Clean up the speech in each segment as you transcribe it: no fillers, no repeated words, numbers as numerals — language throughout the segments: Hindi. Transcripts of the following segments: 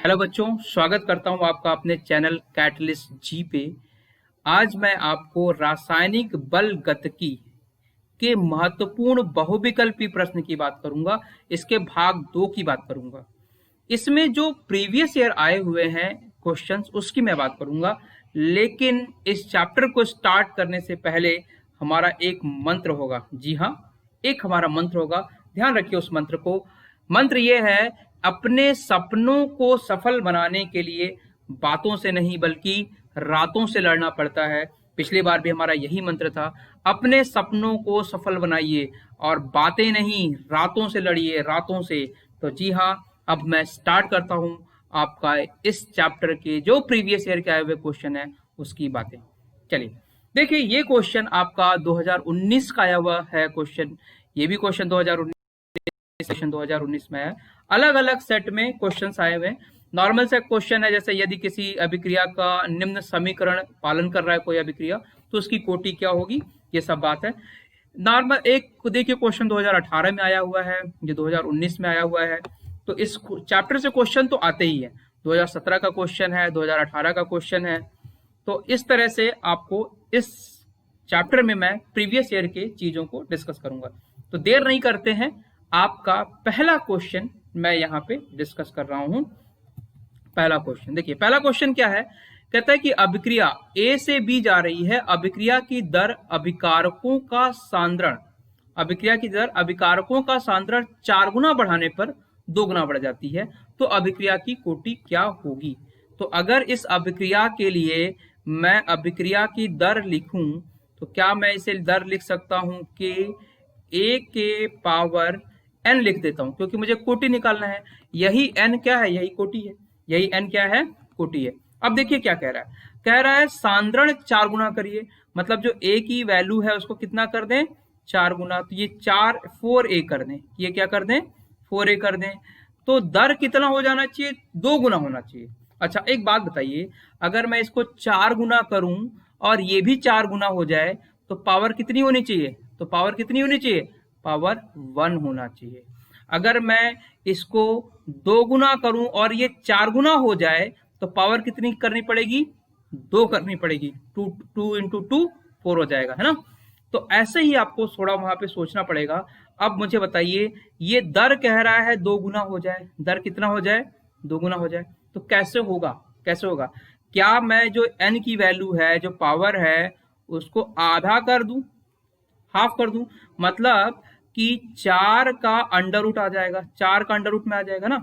हेलो बच्चों, स्वागत करता हूं आपका अपने चैनल कैटलिस्ट जी पे। आज मैं आपको रासायनिक बल गतिकी के महत्वपूर्ण बहुविकल्पी प्रश्न की बात करूंगा। इसके भाग 2 की बात करूंगा। इसमें जो प्रीवियस ईयर आए हुए हैं क्वेश्चंस उसकी मैं बात करूंगा, लेकिन इस चैप्टर को स्टार्ट करने से पहले हमारा एक मंत्र होगा। जी हाँ, एक हमारा मंत्र होगा, ध्यान रखिए उस मंत्र को। मंत्र ये है, अपने सपनों को सफल बनाने के लिए बातों से नहीं बल्कि रातों से लड़ना पड़ता है। पिछली बार भी हमारा यही मंत्र था, अपने सपनों को सफल बनाइए और बातें नहीं, रातों से लड़िए, रातों से। तो जी हाँ, अब मैं स्टार्ट करता हूं आपका इस चैप्टर के जो प्रीवियस ईयर के आए हुए क्वेश्चन है उसकी बातें। चलिए देखिए, ये क्वेश्चन आपका 2019 का आया हुआ है क्वेश्चन। ये भी क्वेश्चन 2019 सेशन 2019 में है। अलग अलग सेट में क्वेश्चंस आए हुए हैं। नॉर्मल से क्वेश्चन है, जैसे यदि किसी अभिक्रिया का निम्न समीकरण पालन कर रहा है कोई अभिक्रिया, तो उसकी कोटि क्या होगी, ये सब बात है। नॉर्मल एक देखिए क्वेश्चन 2018 में आया हुआ है, ये 2019 में आया हुआ है। तो इस चैप्टर से क्वेश्चन तो आते ही है। 2017 का क्वेश्चन है, 2018 का क्वेश्चन है। तो इस तरह से आपको इस चैप्टर में मैं प्रीवियस ईयर के चीजों को डिस्कस करूंगा। तो देर नहीं करते हैं, आपका पहला क्वेश्चन मैं यहाँ पे डिस्कस कर रहा हूं। पहला क्वेश्चन देखिए, पहला क्वेश्चन क्या है, कहता है कि अभिक्रिया ए से बी जा रही है, अभिक्रिया की दर अभिकारकों का सांद्रण, अभिक्रिया की दर अभिकारकों का सांद्रण 4 गुना बढ़ाने पर 2 गुना बढ़ जाती है, तो अभिक्रिया की कोटि क्या होगी। तो अगर इस अभिक्रिया के लिए मैं अभिक्रिया की दर लिखूं, तो क्या मैं इसे दर लिख सकता हूं कि ए के पावर एन लिख देता हूं, क्योंकि मुझे कोटि निकालना है। यही एन क्या है, यही कोटि है। यही एन क्या है, कोटि है। अब देखिए क्या कह रहा है, कह रहा है सांद्रण 4 गुना करिए, मतलब जो ए की वैल्यू है उसको कितना कर दें, 4 गुना। तो ये 4 कर दें, ये क्या कर दें, 4a कर दें। तो दर कितना हो जाना चाहिए, 2 गुना होना चाहिए। अच्छा एक बात बताइए, अगर मैं इसको 4 गुना करूं और ये भी 4 गुना हो जाए, तो पावर कितनी होनी चाहिए, तो पावर कितनी होनी चाहिए, पावर 1 होना चाहिए। अगर मैं इसको 2 गुना करूं और ये 4 गुना हो जाए, तो पावर कितनी करनी पड़ेगी, 2 करनी पड़ेगी। 2 इंटू 2 4 हो जाएगा, है ना। तो ऐसे ही आपको थोड़ा वहां पे सोचना पड़ेगा। अब मुझे बताइए, ये दर कह रहा है 2 गुना हो जाए, दर कितना हो जाए, 2 गुना हो जाए। तो कैसे होगा, कैसे होगा, क्या मैं जो n की वैल्यू है, जो पावर है, उसको आधा कर दूं, हाफ कर दूं, मतलब कि 4 का अंडर रूट आ जाएगा, 4 का अंडर रूट में आ जाएगा ना,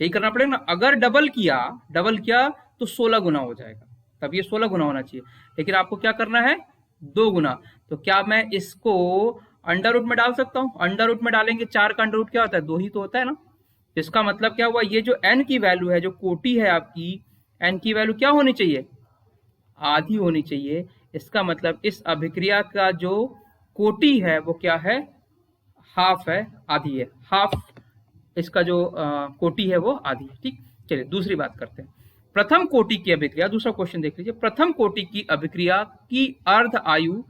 यही करना पड़ेगा ना। अगर डबल किया, डबल किया तो 16 गुना हो जाएगा, तब ये 16 गुना होना चाहिए। लेकिन आपको क्या करना है, 2 गुना। तो क्या मैं इसको अंडर रूट में डाल सकता हूं, अंडर रूट में डालेंगे 4 का अंडर रूट क्या होता है, 2 ही तो होता है ना। इसका मतलब क्या हुआ, ये जो n की वैल्यू है, जो कोटि है आपकी, n की वैल्यू क्या होनी चाहिए, आधी होनी चाहिए। इसका मतलब इस अभिक्रिया का जो कोटि है वो क्या है, हाफ है, आधी है, हाफ। इसका जो कोटि है वो आधी है, ठीक। चलिए दूसरी बात करते हैं। प्रथम कोटि की अभिक्रिया, दूसरा क्वेश्चन देख लीजिए। प्रथम कोटि की अभिक्रिया की अर्ध आयु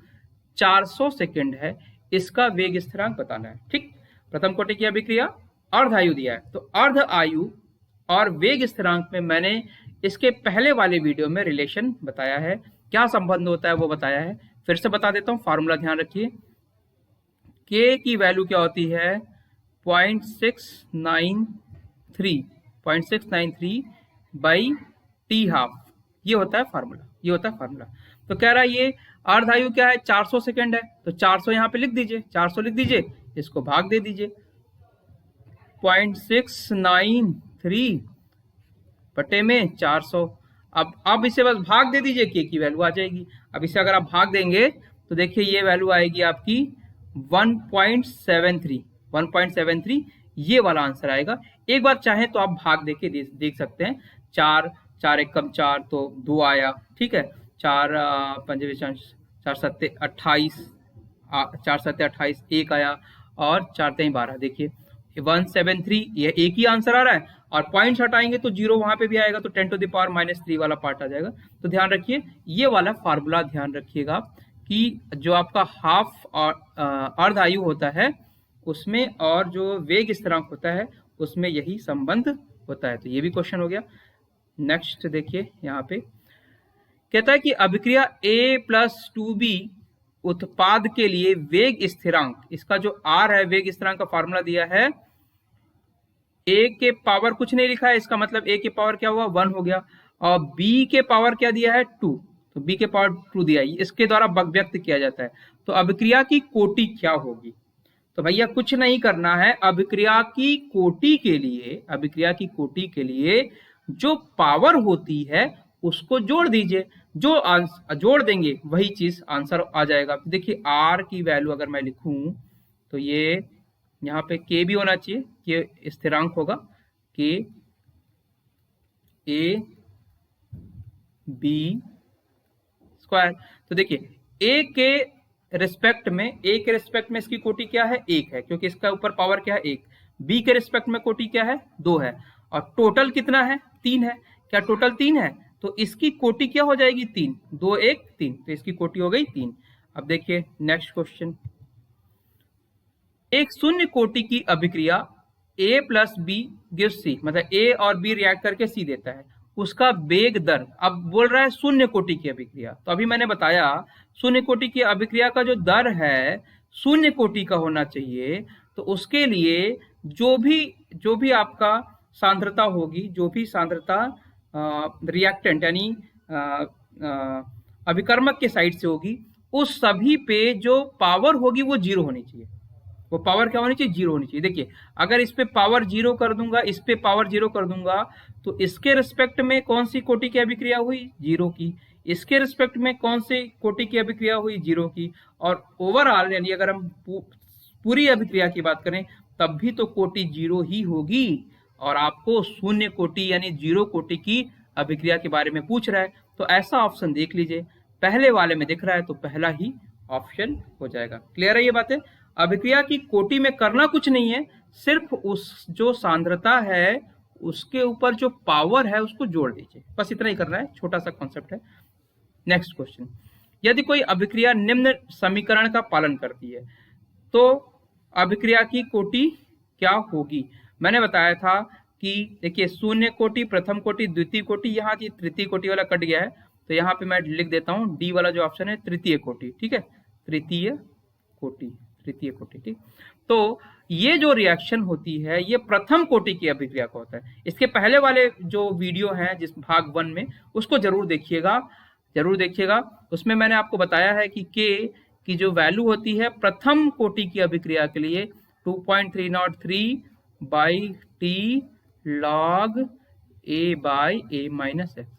400 सेकेंड है, इसका वेग स्थिरांक बताना है, ठीक। प्रथम कोटि की अभिक्रिया अर्ध आयु दिया है, तो अर्ध आयु और वेग स्थिरांक में मैंने इसके पहले वाले वीडियो में रिलेशन बताया है, क्या संबंध होता है वो बताया है। फिर से बता देता हूं, फॉर्मूला ध्यान रखिए। के की वैल्यू क्या होती है, 0.693 बाई टी हाफ, ये होता है फार्मूला, ये होता है फार्मूला। तो कह रहा है ये अर्ध आयु क्या है, 400 सेकेंड है, तो 400 यहाँ पे लिख दीजिए, 400 लिख दीजिए, इसको भाग दे दीजिए 0.693 बटे में 400। अब इसे बस भाग दे दीजिए, के की वैल्यू आ जाएगी। अब इसे अगर आप भाग देंगे तो देखिए ये वैल्यू आएगी आपकी 1.73, ये वाला आंसर आएगा। एक बार चाहे तो आप भाग देके देख सकते हैं। 4 4 एक कम 4 तो 2 आया, ठीक है। 4 पंजे 4 सत्ते 28, 4 सत्ते 28 1 आया, और 4 3 12, देखिए 173, ये एक ही आंसर आ रहा है। और पॉइंट्स हटाएंगे तो 0 वहां पे भी आएगा, तो 10 टू द पावर -3 वाला पार्ट आ जाएगा। तो ध्यान रखिए, ये वाला फार्मूला ध्यान रखिएगा कि जो आपका हाफ और अर्ध आयु होता है उसमें, और जो वेग स्थिरांक होता है उसमें यही संबंध होता है। तो ये भी क्वेश्चन हो गया। नेक्स्ट देखिए यहाँ पे कहता है कि अभिक्रिया A प्लस 2B उत्पाद के लिए वेग स्थिरांक, इसका जो R है वेग स्थिरांक का फॉर्मूला दिया है, A के पावर कुछ नहीं लिखा है, इसका मतलब A के पावर क्या हुआ 1 हो गया, और B के पावर क्या दिया है 2, तो B के पावर 2 दिया है, इसके द्वारा व्यक्त किया जाता है। तो अभिक्रिया की कोटि क्या होगी? तो भैया कुछ नहीं करना है, अभिक्रिया की कोटि के लिए, अभिक्रिया की कोटि के लिए जो पावर होती है उसको जोड़ दीजिए, जो जोड़ देंगे वही चीज आंसर आ जाएगा। देखिए R की वैल्यू अगर मैं लिखूं तो ये यहाँ पे K भी होना चाहिए, ये स्थिरांक होगा K A B स्क्वायर। तो देखिए A के रिस्पेक्ट में इसकी कोटि क्या है 1 है, क्योंकि इसका ऊपर पावर क्या है 1। B के रिस्पेक्ट में कोटि क्या है 2 है, और टोटल कितना है 3 है। क्या टोटल 3 है? तो इसकी कोटि क्या हो जाएगी 3, 2 1 3, तो इसकी कोटि हो गई 3। अब देखिए नेक्स्ट क्वेश्चन, एक शून्य कोटि की अभिक्रिया A plus B gives C, मतलब A और B रिएक्ट करके C देता है, उसका वेग दर, अब बोल रहा है शून्य कोटि की अभिक्रिया। तो अभी मैंने बताया शून्य कोटि की अभिक्रिया का जो दर है शून्य कोटि का होना चाहिए। तो उसके लिए जो भी आपका सांद्रता होगी, जो भी सांद्रता रिएक्टेंट यानी अभिकर्मक के साइड से होगी, उस सभी पे जो पावर होगी वो 0 होनी चाहिए। वो पावर क्या होनी चाहिए 0 होनी चाहिए। देखिए अगर इस पे पावर 0 कर दूंगा, इस पे पावर 0 कर दूंगा, तो इसके रिस्पेक्ट में कौन सी कोटि की अभिक्रिया हुई 0 की, इसके रिस्पेक्ट में कौन सी कोटि की अभिक्रिया हुई 0 की, और ओवरऑल यानी अगर हम पूरी अभिक्रिया की बात करें तब भी तो कोटि 0 ही होगी। और आपको शून्य कोटि यानी 0 कोटि की अभिक्रिया के बारे में पूछ रहा है, तो ऐसा ऑप्शन देख लीजिए, पहले वाले में दिख रहा है तो पहला ही ऑप्शन हो जाएगा। क्लियर है ये बातें? अभिक्रिया की कोटि में करना कुछ नहीं है, सिर्फ उस जो सांद्रता है उसके ऊपर जो पावर है उसको जोड़ दीजिए, बस इतना ही करना है, छोटा सा कॉन्सेप्ट है। नेक्स्ट क्वेश्चन, यदि कोई अभिक्रिया निम्न समीकरण का पालन करती है तो अभिक्रिया की कोटि क्या होगी? मैंने बताया था कि देखिए शून्य कोटि, प्रथम कोटि, द्वितीय कोटि, यहाँ की तृतीय कोटि वाला कट गया है, तो यहाँ पे मैं लिख देता हूँ डी वाला जो ऑप्शन है तृतीय कोटि, ठीक है, तृतीय कोटि, ठीक। तो ये जो रिएक्शन होती है ये प्रथम कोटि की अभिक्रिया का होता है। इसके पहले वाले जो वीडियो हैं जिस भाग 1 में, उसको जरूर देखिएगा, उसमें मैंने आपको बताया है कि K की जो वैल्यू होती है प्रथम कोटि की अभिक्रिया के लिए 2.303 by T log A by A minus x.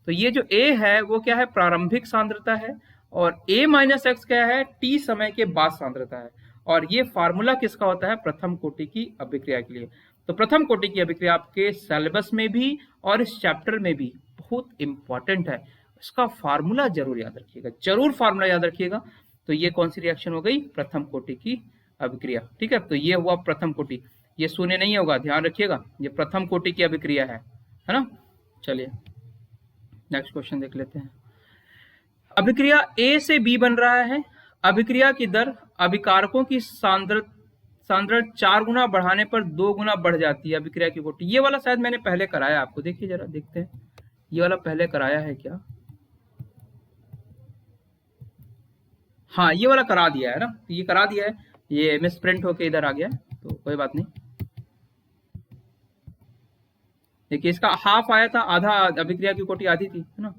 तो ये जो A है वो क्या है प्रारंभिक सांद्रता है, और A माइनस एक्स क्या है T समय के बाद सांद्रता है, और ये फार्मूला किसका होता है प्रथम कोटि की अभिक्रिया के लिए। तो प्रथम कोटि की अभिक्रिया आपके सिलेबस में भी और इस चैप्टर में भी बहुत इंपॉर्टेंट है, इसका फार्मूला जरूर याद रखिएगा, तो ये कौन सी रिएक्शन हो गई प्रथम कोटि की अभिक्रिया, ठीक है। तो ये हुआ प्रथम कोटि, ये शून्य नहीं होगा, ध्यान रखिएगा, ये प्रथम कोटि की अभिक्रिया है ना। चलिए नेक्स्ट क्वेश्चन देख लेते हैं। अभिक्रिया A से B बन रहा है, अभिक्रिया की दर अभिकारकों की सांद्रता 4 गुना बढ़ाने पर 2 गुना बढ़ जाती है अभिक्रिया की कोटि। ये वाला शायद मैंने पहले कराया आपको, देखिए जरा देखते हैं ये वाला पहले कराया है क्या। हाँ ये वाला करा दिया है ना, ये करा दिया है, ये मिस प्रिंट होके इधर आ गया, तो कोई बात नहीं। देखिए इसका हाफ आया था, आधा अभिक्रिया की कोटि आधी थी, है ना।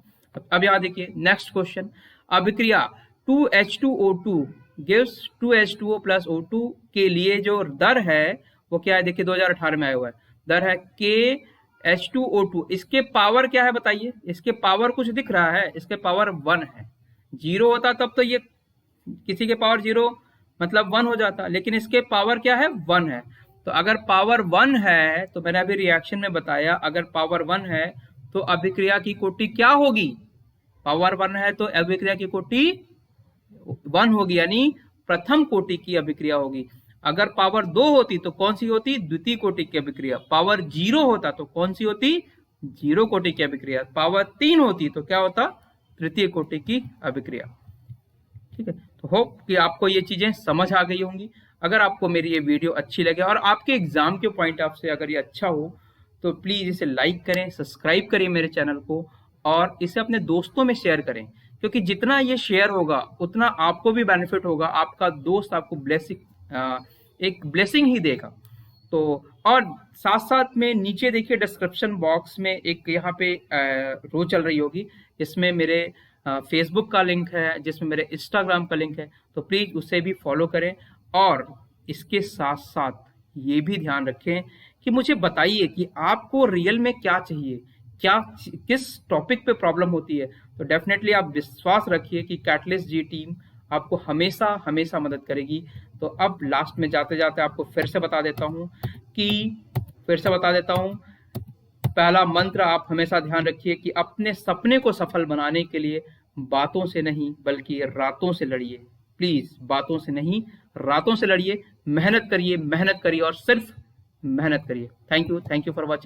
अब यहाँ देखिए नेक्स्ट क्वेश्चन, अभिक्रिया 2H2O2 gives 2H2O plus O2 के लिए जो दर है वो क्या है, देखिए 2018 में आया हुआ है, दर है KH2O2, इसके पावर क्या है बताइए, इसके पावर कुछ दिख रहा है, इसके पावर 1 है, 0 होता तब तो ये किसी के पावर 0 मतलब 1 हो जाता, लेकिन इसके पावर क्या है 1 है। तो अगर पावर 1 है तो मैंने अभी रिएक्शन में बताया, अगर पावर 1 है तो अभिक्रिया की कोटि क्या होगी, पावर 1 है तो अभिक्रिया की कोटि 1 होगी, यानी प्रथम कोटि की अभिक्रिया होगी। अगर पावर 2 होती तो कौन सी होती, द्वितीय कोटि की अभिक्रिया। पावर 0 होता तो कौन सी होती, 0 कोटि की अभिक्रिया। पावर 3 होती तो क्या होता, तृतीय कोटि की अभिक्रिया, ठीक है। तो होप कि आपको ये चीजें समझ आ गई होंगी। अगर आपको मेरी ये वीडियो अच्छी लगे और आपके एग्जाम के पॉइंट ऑफ से अगर ये अच्छा हो तो प्लीज़ इसे लाइक करें, सब्सक्राइब करें मेरे चैनल को और इसे अपने दोस्तों में शेयर करें, क्योंकि जितना ये शेयर होगा उतना आपको भी बेनिफिट होगा, आपका दोस्त आपको एक ब्लेसिंग ही देगा। तो और साथ साथ में नीचे देखिए डिस्क्रिप्शन बॉक्स में एक यहाँ पे रो चल रही होगी, जिसमें मेरे फेसबुक का लिंक है, जिसमें मेरे इंस्टाग्राम का लिंक है, तो प्लीज़ उसे भी फॉलो करें। और इसके साथ साथ ये भी ध्यान रखें कि मुझे बताइए कि आपको रियल में क्या चाहिए, क्या किस टॉपिक पे प्रॉब्लम होती है। तो डेफिनेटली आप विश्वास रखिए कि कैटलिस्ट जी टीम आपको हमेशा हमेशा मदद करेगी। तो अब लास्ट में जाते जाते आपको फिर से बता देता हूँ, पहला मंत्र आप हमेशा ध्यान रखिए कि अपने सपने को सफल बनाने के लिए बातों से नहीं बल्कि रातों से लड़िए। प्लीज बातों से नहीं, रातों से लड़िए, मेहनत करिए और सिर्फ मेहनत करिए। Thank you for watching.